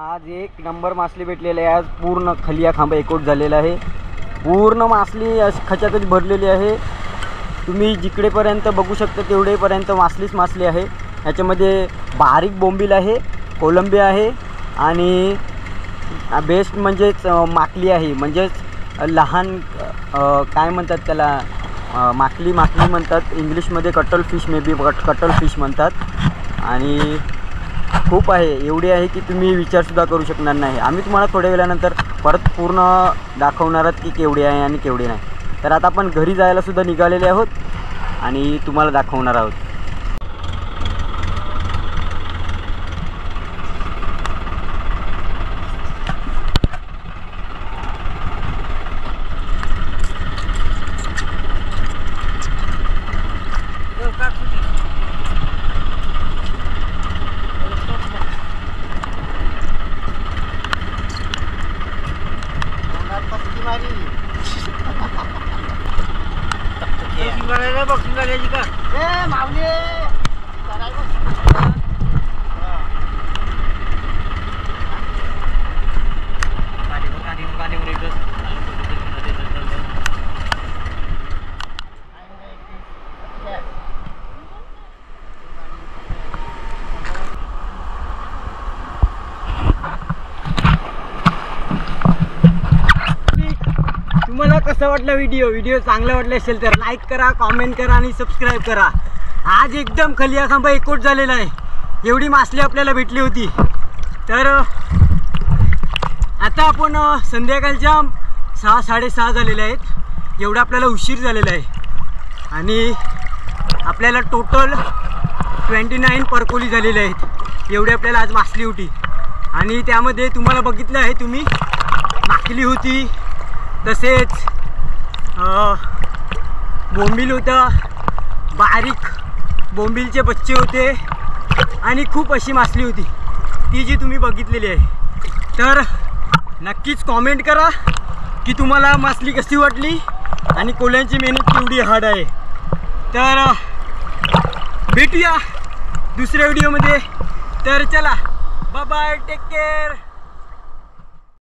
आज एक नंबर मासली भेटलेली आहे। आज पूर्ण खलिया खांबा एकवट झालेला आहे। पूर्ण मासली खचाखच भरलेली आहे। तुम्ही जिकडेपर्यंत बघू शकता तेवढेपर्यंत मासलीच मासली आहे। याच्यामध्ये बारीक बोंबील आहे, कोलंबी आहे आणि बेस्ट म्हणजेच माकली आहे। म्हणजेच लहान काय म्हणतात त्याला, माकली म्हणतात इंग्लिशमध्ये। Cuttle fish may be cuttle fish म्हणतात। आणि खूप आहे, एवढी आहे की तुम्ही विचारसुद्धा करू शकणार नाही। आम्ही तुम्हाला थोड्या वेळानंतर परत पूर्ण दाखवणार आहोत की केवढी आहे आणि केवढी नाही। तर आता आपण घरी जायला सुद्धा निघालेले आहोत आणि तुम्हाला दाखवणार आहोत। तुम्हाला कसा वाटला व्हिडिओ चांगला वाटला असेल तर लाईक करा, कमेंट करा आणि सबस्क्राईब करा। आज एकदम खलिया खांबा एकवट झालेला आहे। एवढी मासली आपल्याला भेटली होती। तर आता आपण संध्याकाळच्या 6-6:30 झालेले आहेत। एवढा आपल्याला उशीर झालेला आहे आणि आपल्याला टोटल 29 परकोली झालेले आहेत। एवढी आपल्याला आज मासली होती आणि त्यामध्ये तुम्हाला बघितलं आहे तुम्ही, माकली होती, तसेच बोंबील होता, बारीक बोंबीलचे बच्चे होते आणि खूप अशी मासली होती ती जी तुम्ही बघितलेली आहे। तर नक्कीच कमेंट करा की तुम्हाला मासली कशी वाटली आणि कोल्यांची मेहनत केवढी हार्ड आहे। तर भेटूया दुसऱ्या व्हिडिओमध्ये। तर चला, बाय बाय, टेक केअर।